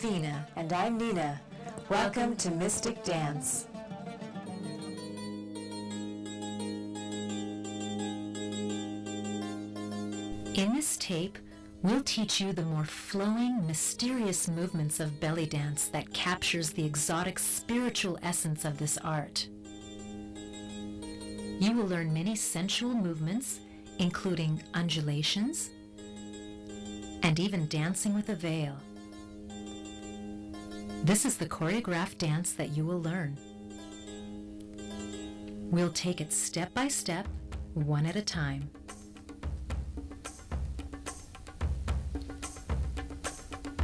Vina. And I'm Nina. Welcome to Mystic Dance. In this tape, we'll teach you the more flowing, mysterious movements of belly dance that captures the exotic spiritual essence of this art. You will learn many sensual movements, including undulations and even dancing with a veil. This is the choreographed dance that you will learn. We'll take it step by step, one at a time.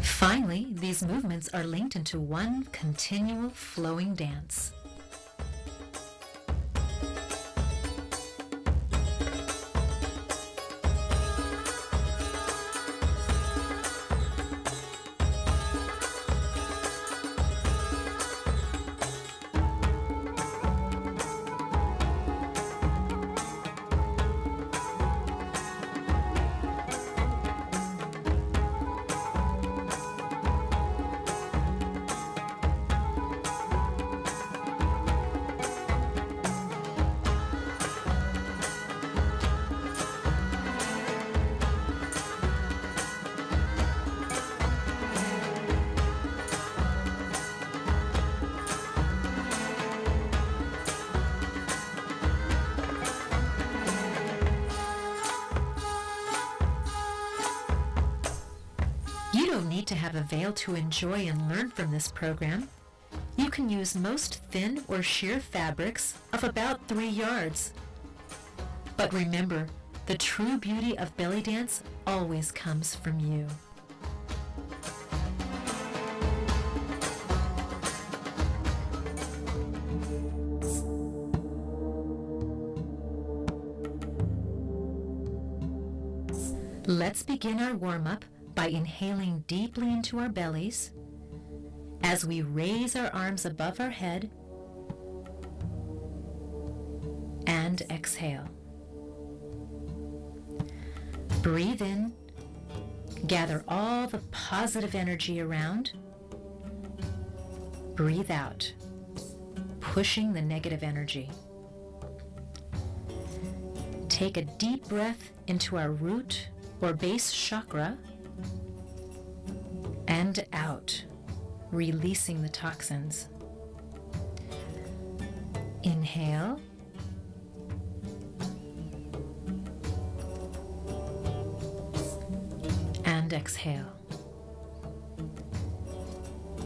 Finally, these movements are linked into one continual flowing dance. You don't need to have a veil to enjoy and learn from this program. You can use most thin or sheer fabrics of about 3 yards. But remember, the true beauty of belly dance always comes from you. Let's begin our warm-up by inhaling deeply into our bellies as we raise our arms above our head and exhale. Breathe in, gather all the positive energy around. Breathe out, pushing the negative energy. Take a deep breath into our root or base chakra and out, releasing the toxins. Inhale. And exhale.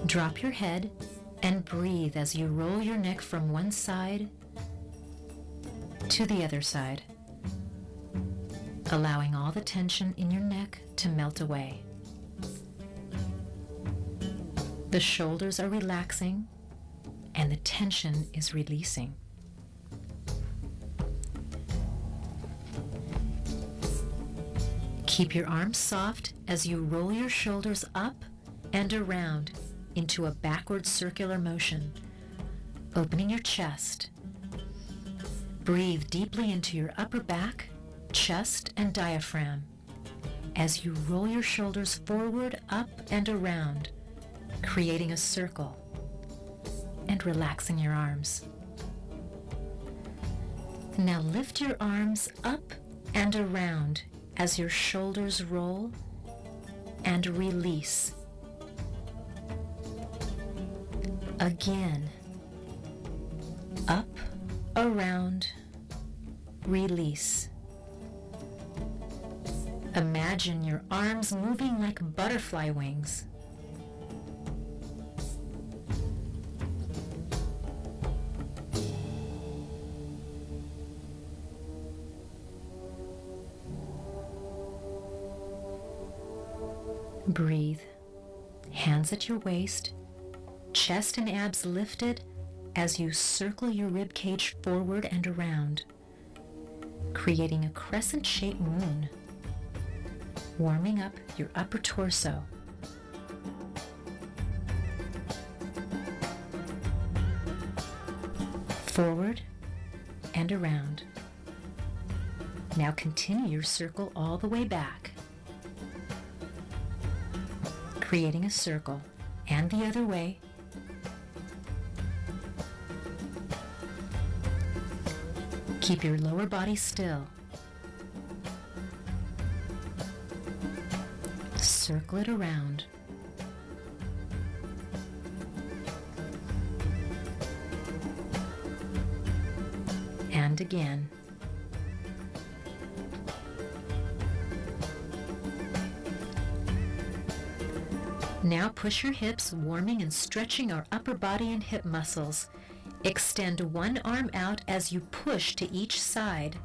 Drop your head and breathe as you roll your neck from one side to the other side, allowing all the tension in your neck to melt away. The shoulders are relaxing and the tension is releasing. Keep your arms soft as you roll your shoulders up and around into a backward circular motion, opening your chest. Breathe deeply into your upper back, chest, and diaphragm as you roll your shoulders forward, up, and around, creating a circle and relaxing your arms. Now lift your arms up and around as your shoulders roll and release. Again, up, around, release. Imagine your arms moving like butterfly wings. Breathe. Hands at your waist, chest and abs lifted as you circle your rib cage forward and around, creating a crescent-shaped moon, warming up your upper torso. Forward and around. Now continue your circle all the way back, creating a circle and the other way. Keep your lower body still. Circle it around. And again. Now push your hips, warming and stretching our upper body and hip muscles. Extend one arm out as you push to each side.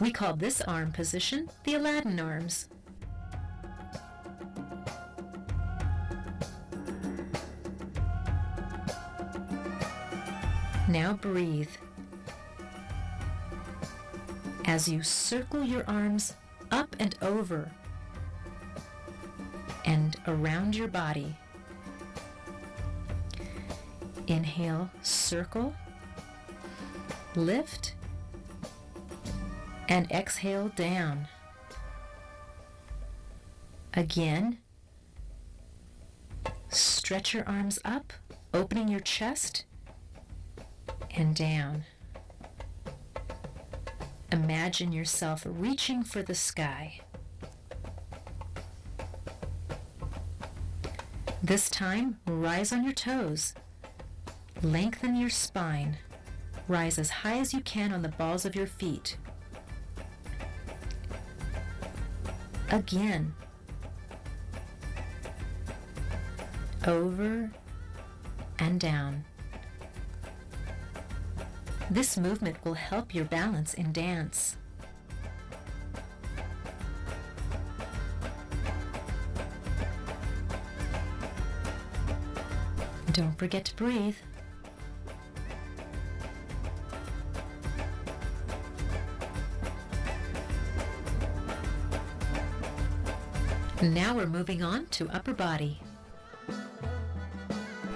We call this arm position the Aladdin arms. Now breathe. As you circle your arms up and over and around your body. Inhale, circle, lift, and exhale down. Again, stretch your arms up, opening your chest, and down. Imagine yourself reaching for the sky. This time, rise on your toes. Lengthen your spine. Rise as high as you can on the balls of your feet. Again. Over and down. This movement will help your balance in dance. Don't forget to breathe. Now we're moving on to upper body.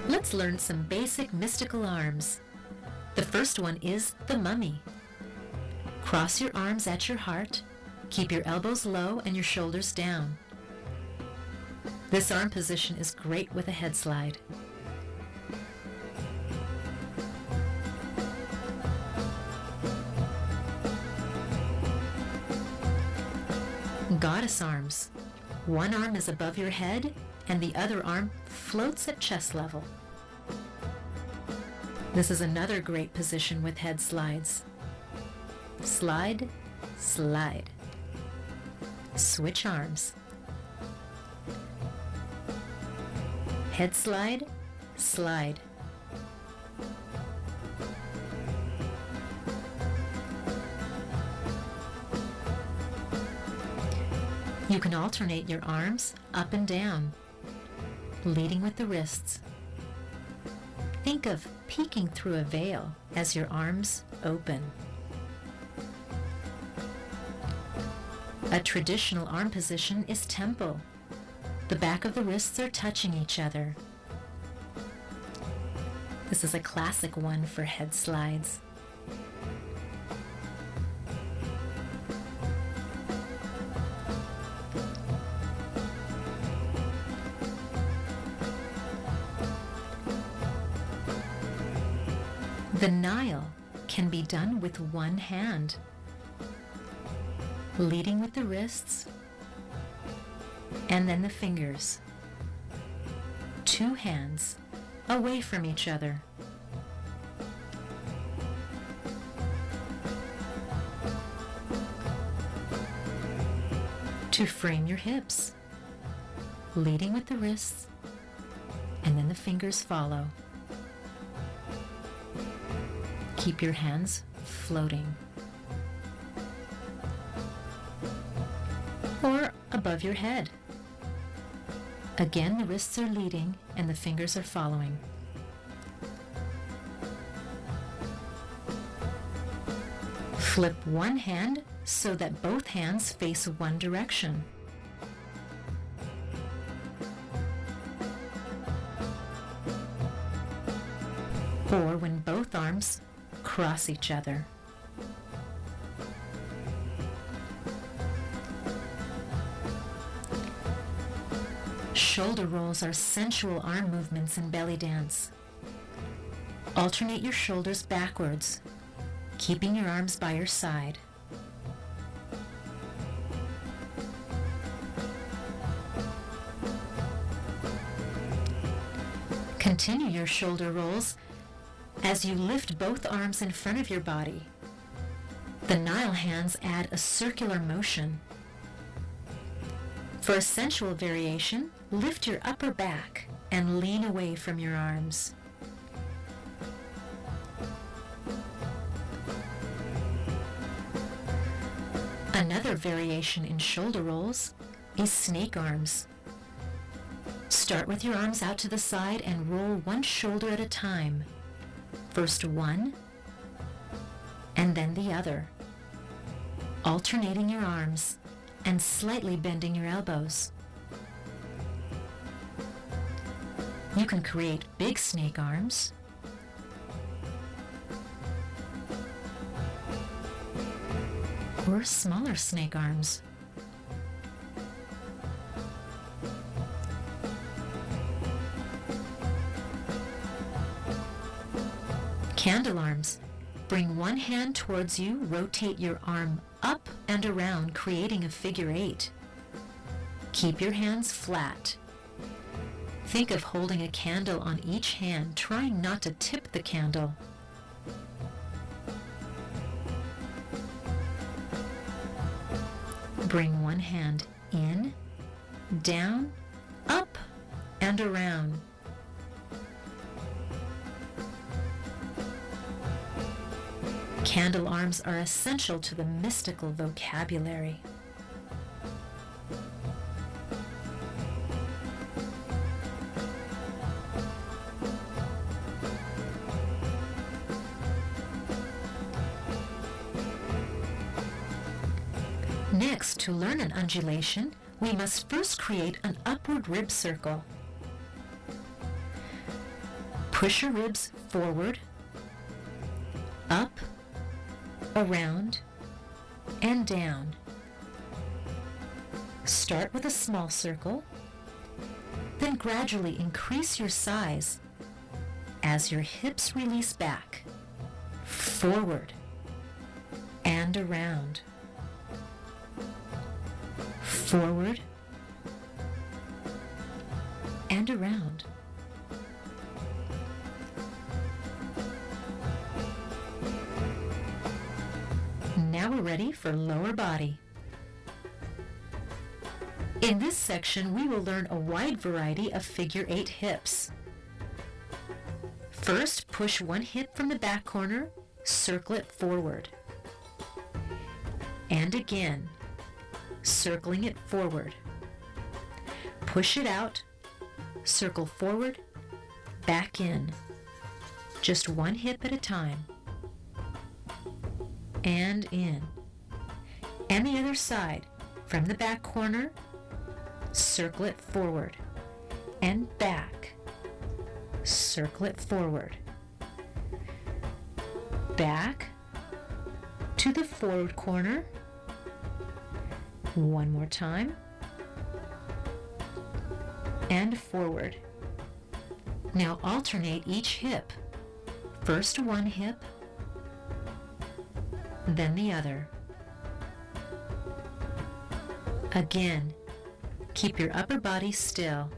Let's learn some basic mystical arms. The first one is the mummy. Cross your arms at your heart. Keep your elbows low and your shoulders down. This arm position is great with a head slide. Goddess arms. One arm is above your head and the other arm floats at chest level. This is another great position with head slides. Slide, slide. Switch arms. Head slide, slide. You can alternate your arms up and down, leading with the wrists. Think of peeking through a veil as your arms open. A traditional arm position is tempo. The back of the wrists are touching each other. This is a classic one for head slides. The Nile can be done with one hand, leading with the wrists and then the fingers. Two hands away from each other. To frame your hips, leading with the wrists and then the fingers follow. Keep your hands floating. Or above your head. Again, the wrists are leading and the fingers are following. Flip one hand so that both hands face one direction. Or when both arms cross each other. Shoulder rolls are sensual arm movements in belly dance. Alternate your shoulders backwards, keeping your arms by your side. Continue your shoulder rolls as you lift both arms in front of your body. The Nile hands add a circular motion. For a sensual variation, lift your upper back and lean away from your arms. Another variation in shoulder rolls is snake arms. Start with your arms out to the side and roll one shoulder at a time. First one, and then the other, alternating your arms and slightly bending your elbows. You can create big snake arms, or smaller snake arms. Candle arms. Bring one hand towards you, rotate your arm up and around, creating a figure 8. Keep your hands flat. Think of holding a candle on each hand, trying not to tip the candle. Bring one hand in, down, up, and around. Candle arms are essential to the mystical vocabulary. Next, to learn an undulation, we must first create an upward rib circle. Push your ribs forward, up, around, and down. Start with a small circle, then gradually increase your size as your hips release back, forward, and around. Forward, and around. Now we're ready for lower body. In this section, we will learn a wide variety of figure 8 hips. First, push one hip from the back corner, circle it forward. And again, circling it forward. Push it out, circle forward, back in. Just one hip at a time. And in. And the other side, from the back corner, circle it forward and back. Circle it forward. Back to the forward corner. One more time. And forward. Now alternate each hip. First one hip, then the other. Again, keep your upper body still.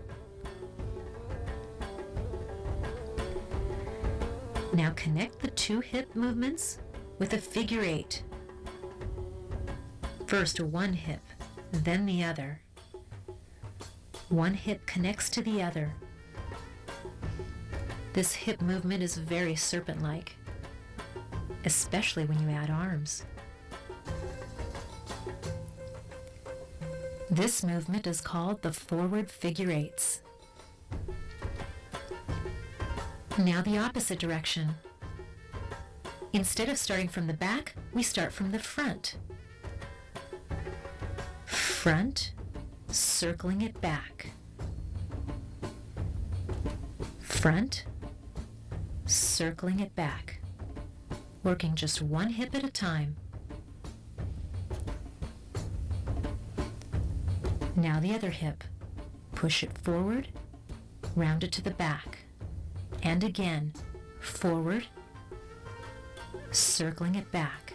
Now connect the two hip movements with a figure 8. First one hip, then the other. One hip connects to the other. This hip movement is very serpent-like, especially when you add arms. This movement is called the forward figure 8s. Now the opposite direction. Instead of starting from the back, we start from the front. Front, circling it back. Front, circling it back. Working just one hip at a time. Now the other hip. Push it forward, round it to the back, and again, forward, circling it back.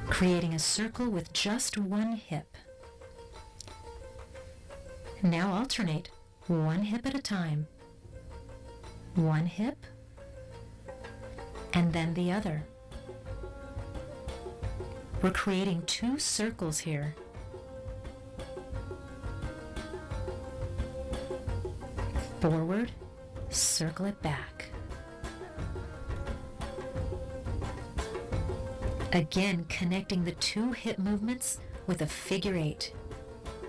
Creating a circle with just one hip. Now alternate one hip at a time. One hip, and then the other. We're creating two circles here. Forward, circle it back. Again, connecting the two hip movements with a figure eight.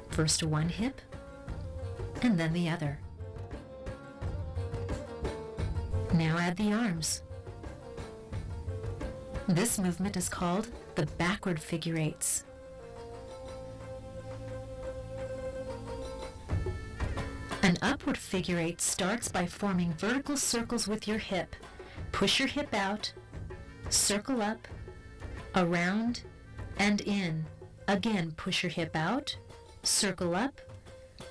First one hip, and then the other. Now add the arms. This movement is called the backward figure eights. An upward figure eight starts by forming vertical circles with your hip. Push your hip out, circle up, around, and in. Again, push your hip out, circle up,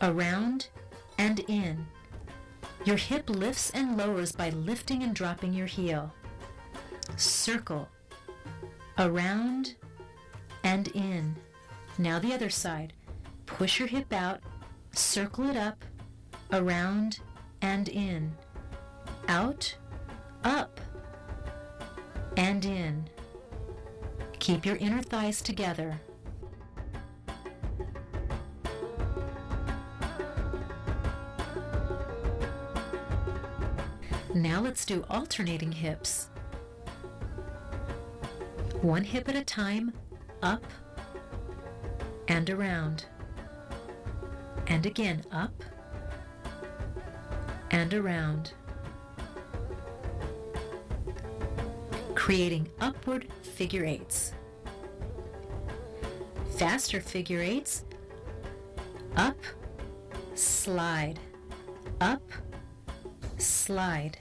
around, and in. Your hip lifts and lowers by lifting and dropping your heel. Circle, around, and in. Now the other side. Push your hip out, circle it up, around, and in. Out, up, and in. Keep your inner thighs together. Now let's do alternating hips. One hip at a time, up and around. And again, up and around. Creating upward figure eights. Faster figure eights. Up, slide, up, slide.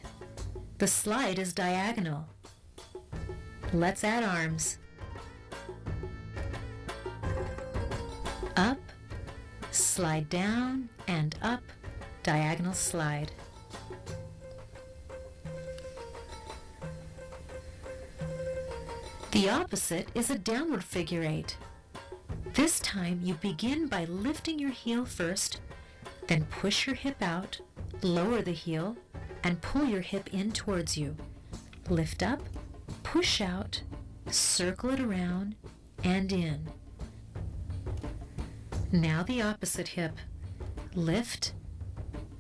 The slide is diagonal. Let's add arms. Up, slide down, and up, diagonal slide. The opposite is a downward figure eight. This time you begin by lifting your heel first, then push your hip out, lower the heel, and pull your hip in towards you. Lift up, push out, circle it around, and in. Now the opposite hip. Lift,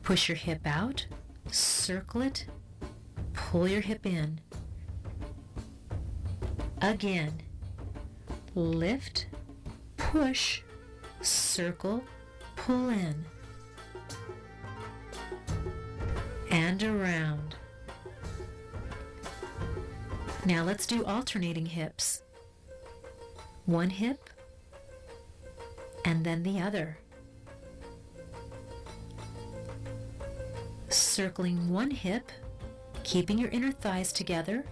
push your hip out, circle it, pull your hip in. Again, lift, push, circle, pull in, and around. Now let's do alternating hips. One hip, and then the other. Circling one hip, keeping your inner thighs together,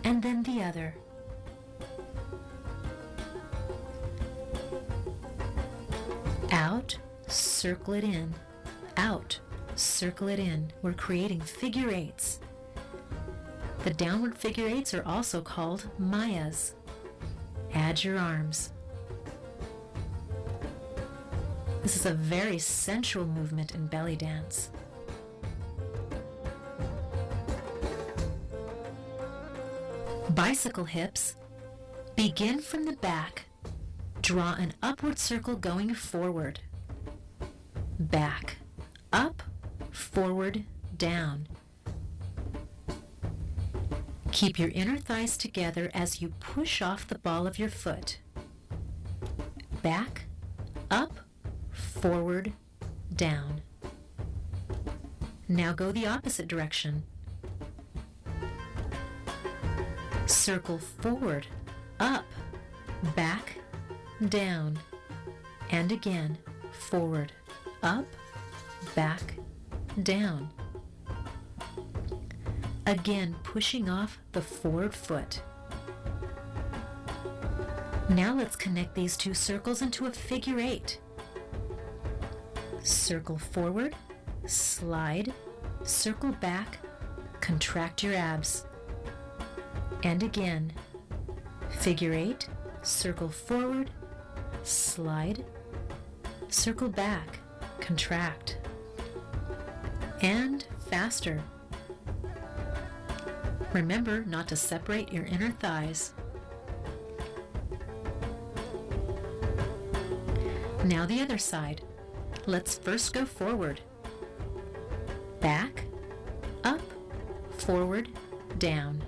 and then the other. Out, circle it in. Out, circle it in. We're creating figure eights. The downward figure eights are also called Mayas. Add your arms. This is a very sensual movement in belly dance. Bicycle hips. Begin from the back. Draw an upward circle going forward. Back, up, forward, down. Keep your inner thighs together as you push off the ball of your foot. Back, up, forward, down. Now go the opposite direction. Circle forward, up, back, down, and again, forward, up, back, down. Again, pushing off the forward foot. Now let's connect these two circles into a figure 8. Circle forward, slide, circle back, contract your abs. And again, figure 8, circle forward, slide, circle back, contract. And faster. Remember not to separate your inner thighs. Now the other side. Let's first go forward. Back, up, forward, down.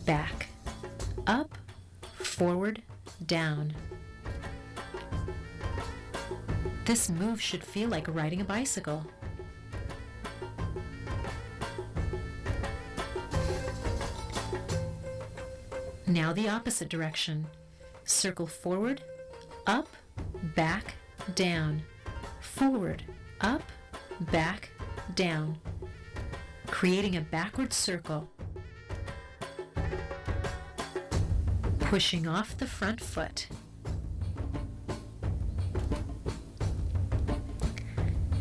Back, up, forward, down. This move should feel like riding a bicycle. Now the opposite direction. Circle forward, up, back, down. Forward, up, back, down. Creating a backward circle. Pushing off the front foot.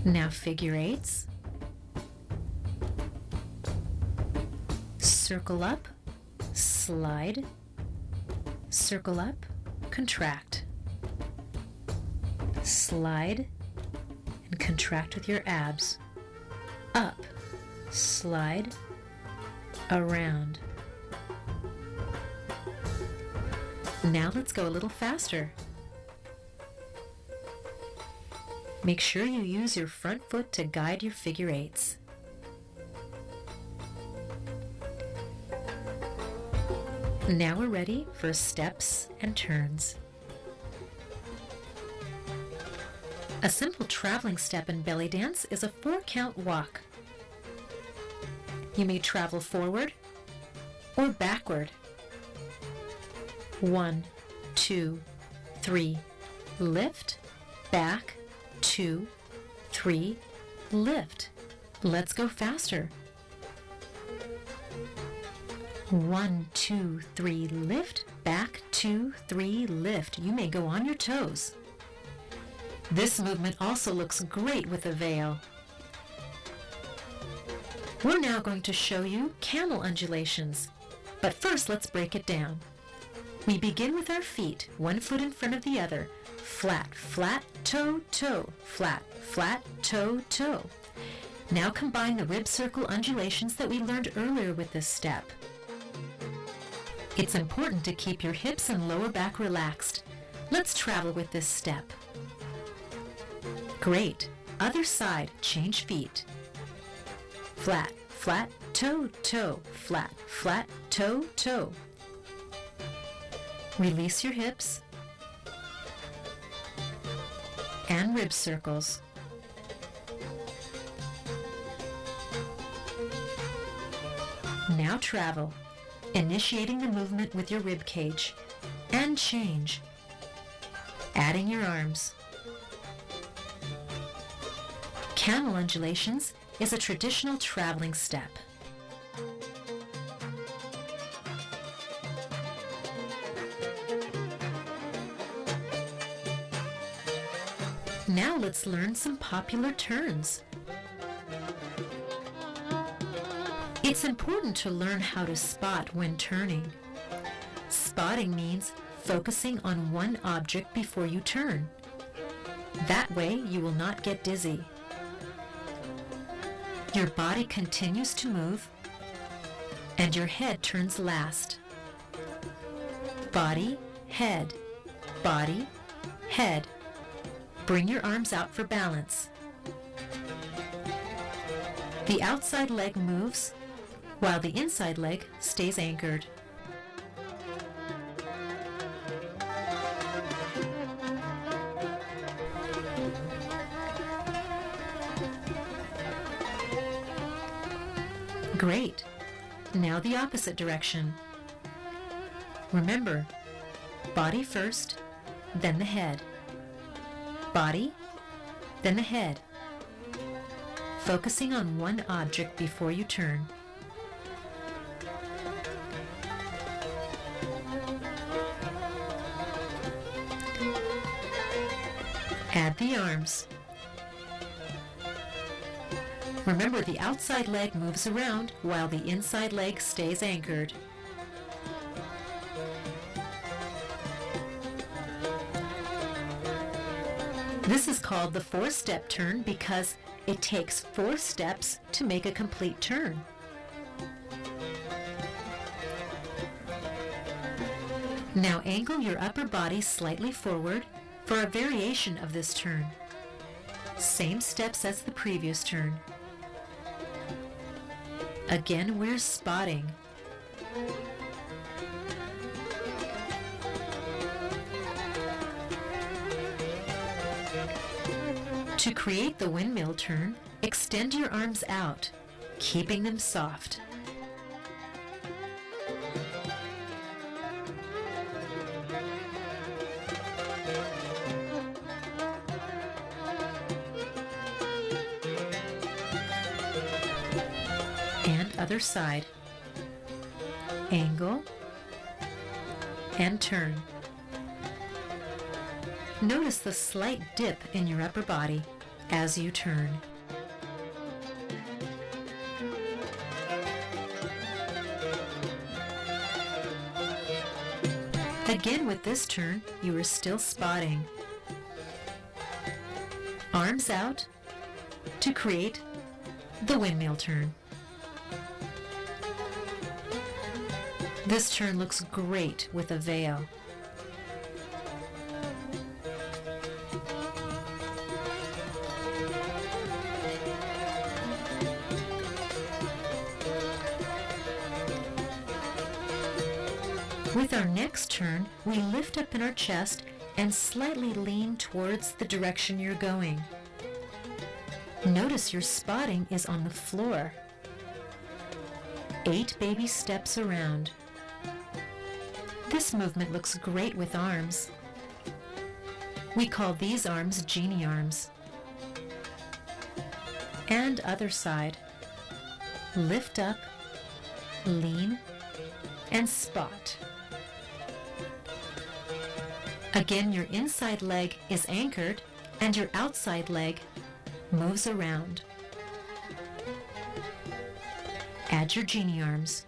Now figure 8s. Circle up, slide, circle up, contract. Slide and contract with your abs. Up, slide, around. Now let's go a little faster. Make sure you use your front foot to guide your figure 8s. Now we're ready for steps and turns. A simple traveling step in belly dance is a 4-count walk. You may travel forward or backward. 1, 2, 3, lift, back, 2, 3, lift. Let's go faster. 1, 2, 3, lift, back, 2, 3, lift. You may go on your toes. This movement also looks great with a veil. We're now going to show you camel undulations, but first let's break it down. We begin with our feet, one foot in front of the other, flat, flat, toe, toe, flat, flat, toe, toe. Now combine the rib circle undulations that we learned earlier with this step. It's important to keep your hips and lower back relaxed. Let's travel with this step. Great. Other side, change feet. Flat, flat, toe, toe, flat, flat, toe, toe. Release your hips and rib circles. Now travel, initiating the movement with your rib cage, and change, adding your arms. Camel undulations is a traditional traveling step. Now let's learn some popular turns. It's important to learn how to spot when turning. Spotting means focusing on one object before you turn. That way you will not get dizzy. Your body continues to move, and your head turns last. Body, head, body, head. Bring your arms out for balance. The outside leg moves, while the inside leg stays anchored. Great. Now the opposite direction. Remember, body first, then the head. Body, then the head. Focusing on one object before you turn. at the arms. Remember, the outside leg moves around while the inside leg stays anchored. This is called the 4-step turn because it takes 4 steps to make a complete turn. Now angle your upper body slightly forward for a variation of this turn. Same steps as the previous turn. Again, we're spotting. To create the windmill turn, extend your arms out, keeping them soft. And other side. Angle and turn. Notice the slight dip in your upper body as you turn. Again, with this turn, you are still spotting. Arms out to create the windmill turn. This turn looks great with a veil. With our next turn, we lift up in our chest and slightly lean towards the direction you're going. Notice your spotting is on the floor. 8 baby steps around. This movement looks great with arms. We call these arms genie arms. And other side. Lift up, lean, and spot. Again, your inside leg is anchored and your outside leg moves around. Add your genie arms.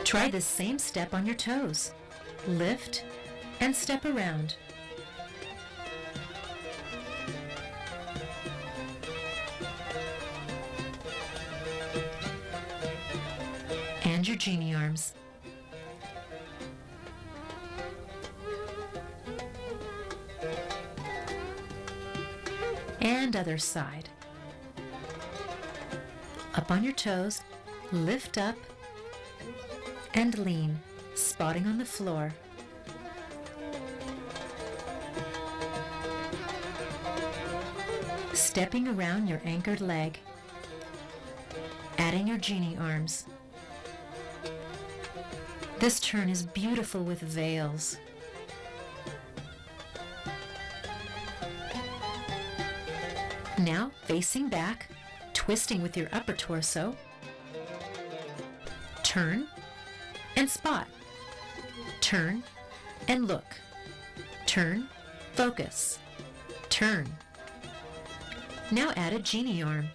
Try this same step on your toes. Lift and step around. And your genie arms. And other side. Up on your toes, lift up and lean, spotting on the floor. Stepping around your anchored leg. Adding your genie arms. This turn is beautiful with veils. Now, facing back, twisting with your upper torso. Turn and spot. Turn and look. Turn, focus. Turn. Now add a genie arm.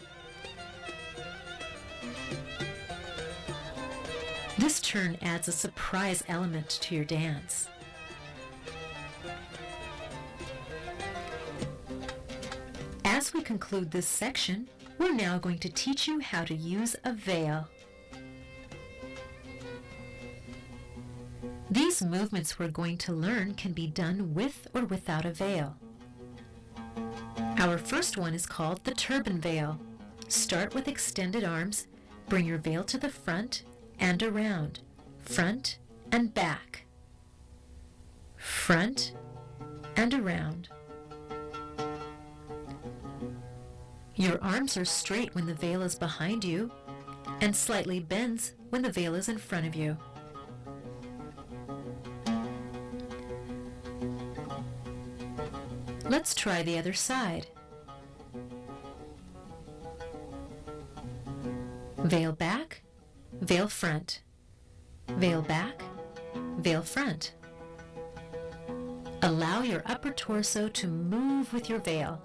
This turn adds a surprise element to your dance. As we conclude this section, we're now going to teach you how to use a veil. These movements we're going to learn can be done with or without a veil. Our first one is called the turban veil. Start with extended arms, bring your veil to the front and around, front and back, front and around. Your arms are straight when the veil is behind you and slightly bends when the veil is in front of you. Let's try the other side. Veil back, veil front, veil back, veil front. Allow your upper torso to move with your veil.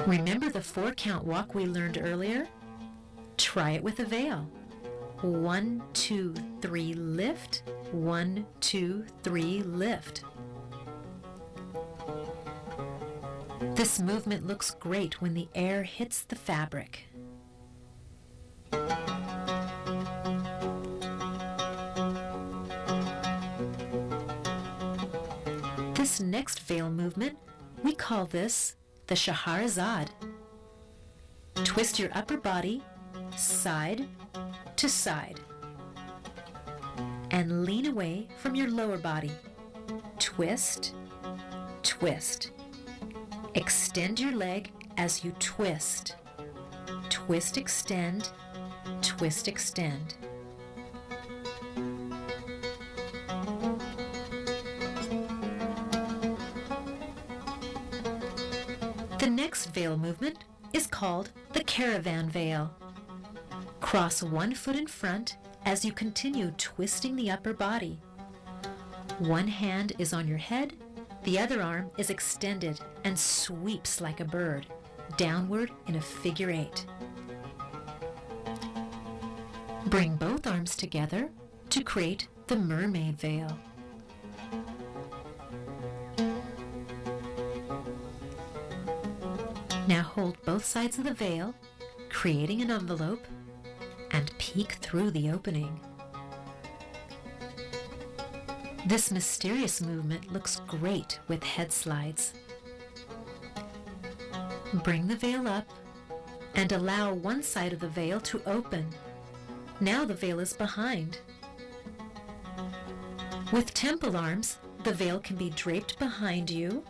Remember the 4-count walk we learned earlier? Try it with a veil. 1, 2, 3, lift. 1, 2, 3, lift. This movement looks great when the air hits the fabric. This next veil movement, we call this the Shahrazad. Twist your upper body side to side and lean away from your lower body. Twist, twist. Extend your leg as you twist. Twist, extend, twist, extend. The next veil movement is called the caravan veil. Cross one foot in front as you continue twisting the upper body. One hand is on your head, the other arm is extended and sweeps like a bird, downward in a figure 8. Bring both arms together to create the mermaid veil. Now hold both sides of the veil, creating an envelope, and peek through the opening. This mysterious movement looks great with head slides. Bring the veil up and allow one side of the veil to open. Now the veil is behind. With temple arms, the veil can be draped behind you,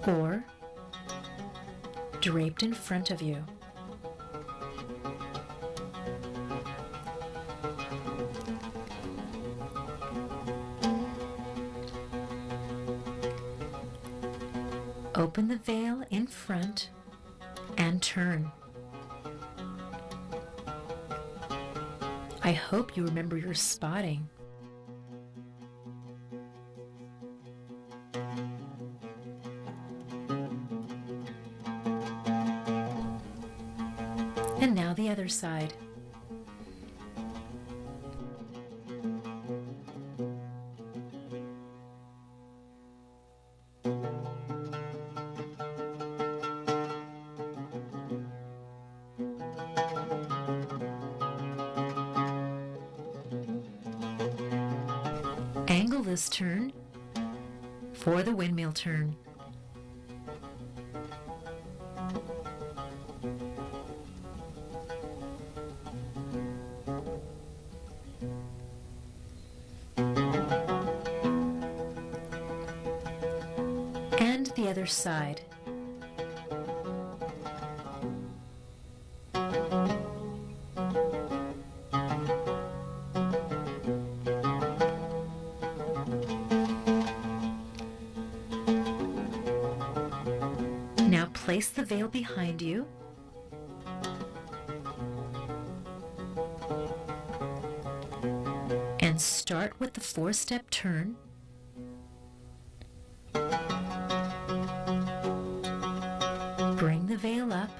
or draped in front of you. Open the veil in front and turn. I hope you remember your spotting. And now the other side. Angle this turn for the windmill turn. And the other side. Now place the veil behind you. And start with the 4-step turn. Bring the veil up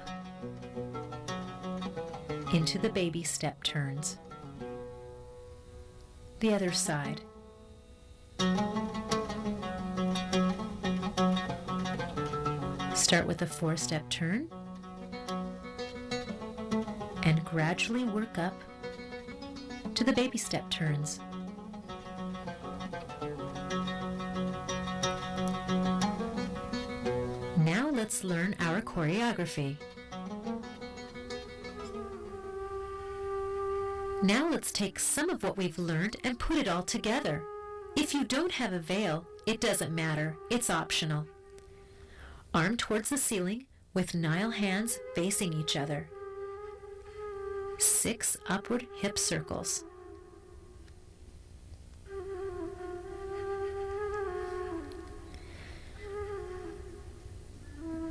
into the baby step turns. The other side. Start with a 4-step turn and gradually work up to the baby step turns. Now let's learn our choreography. Now let's take some of what we've learned and put it all together. If you don't have a veil, it doesn't matter, it's optional. Arm towards the ceiling with Nile hands facing each other. 6 upward hip circles.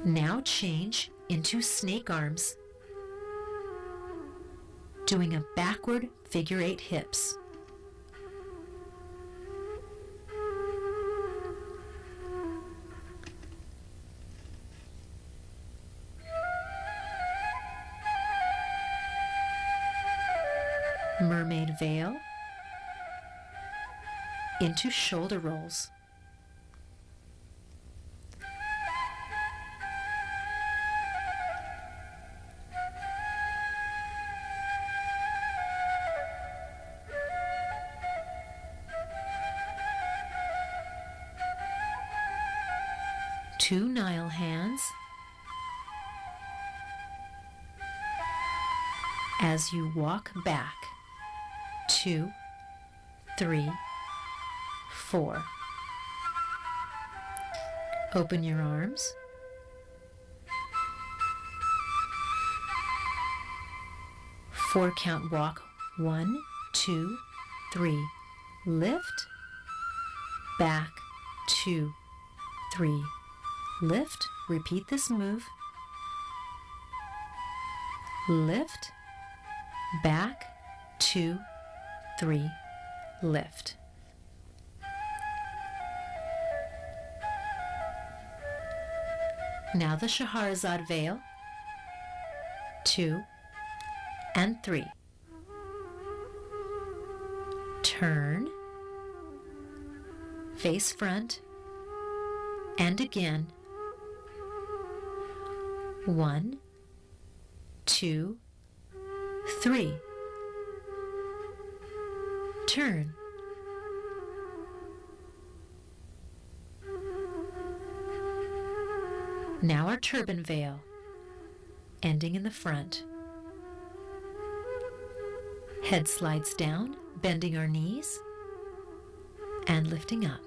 Now change into snake arms, doing a backward figure 8 hips. Mermaid veil into shoulder rolls. Two Nile hands as you walk back. 2, 3, 4. Open your arms. Four count walk. 1, 2, 3. Lift. Back. 2, 3. Lift. Repeat this move. Lift. Back. 2, 3. Lift. Now the Shahrazad veil. 2 and 3. Turn. Face front. And again. 1, 2, 3. Turn. Now our turban veil, ending in the front. Head slides down, bending our knees and lifting up.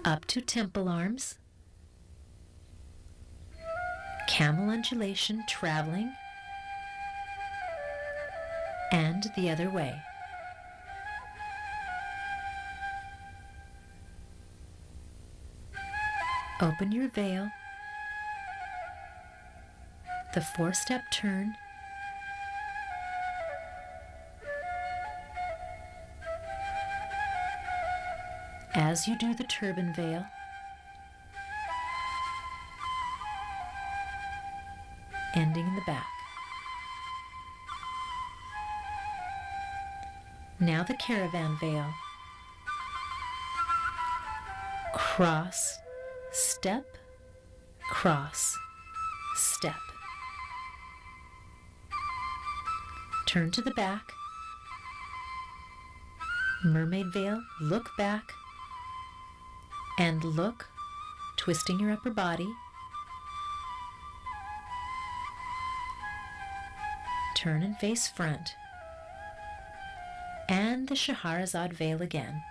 Up to temple arms. Camel undulation traveling. And the other way. Open your veil. The 4-step turn. As you do the turban veil, ending in the back. Now the caravan veil. Cross, step, cross, step. Turn to the back. Mermaid veil, look back. And look, twisting your upper body. Turn and face front. And the Shahrazad veil again.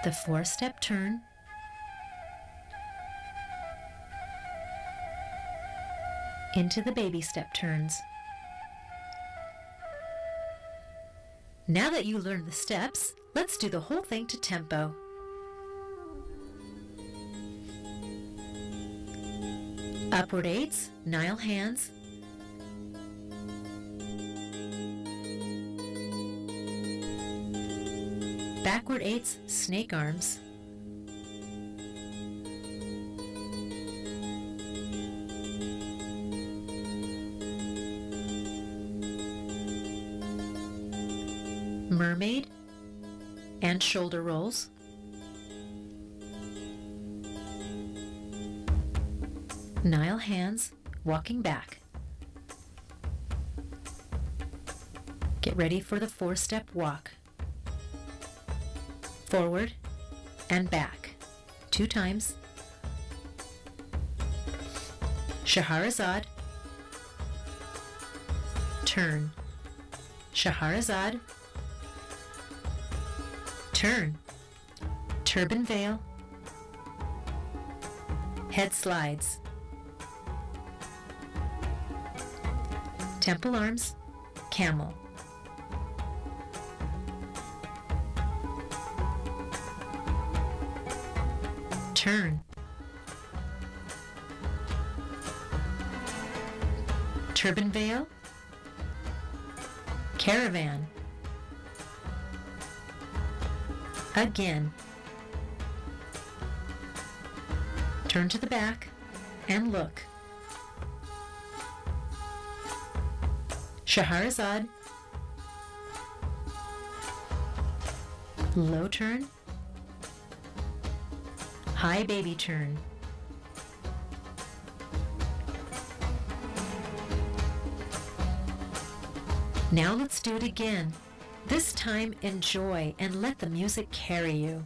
The 4-step turn. Into the baby step turns. Now that you learned the steps, let's do the whole thing to tempo. Upward 8s, Nile hands. Backward 8s, snake arms. Mermaid and shoulder rolls. Nile hands, walking back. Get ready for the 4-step walk. Forward and back. 2 times. Shahrazad. Turn. Shahrazad. Turn. turban veil, head slides, temple arms, camel, turn, turban veil, caravan, again, turn to the back and look, Shahrazad, low turn, high baby turn, now let's do it again. This time enjoy and let the music carry you.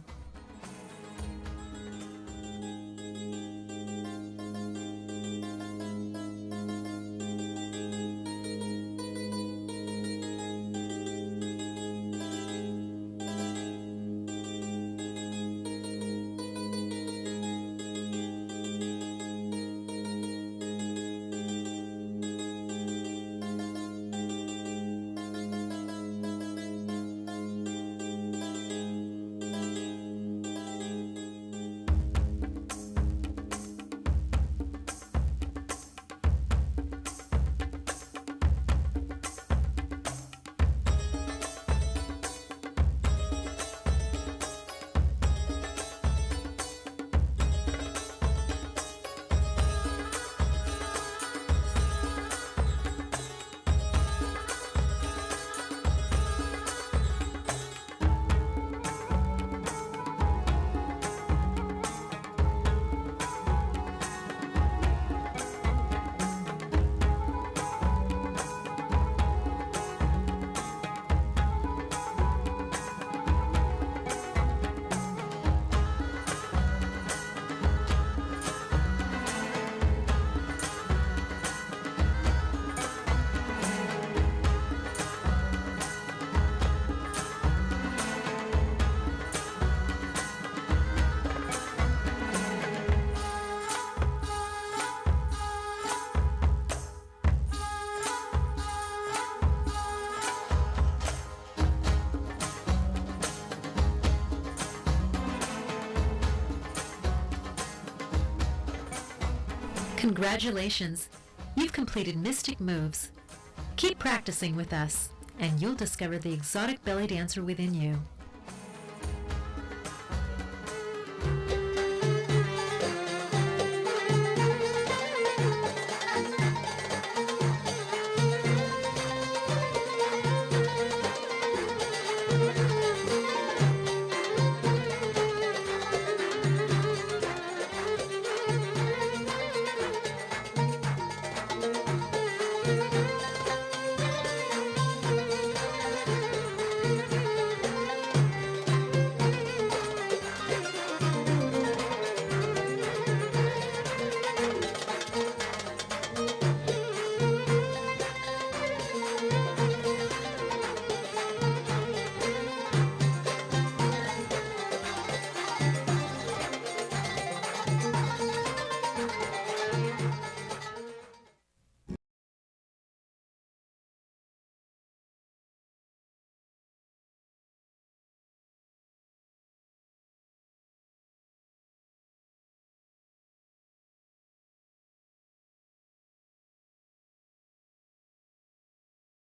Congratulations! You've completed Mystic Moves. Keep practicing with us, and you'll discover the exotic belly dancer within you.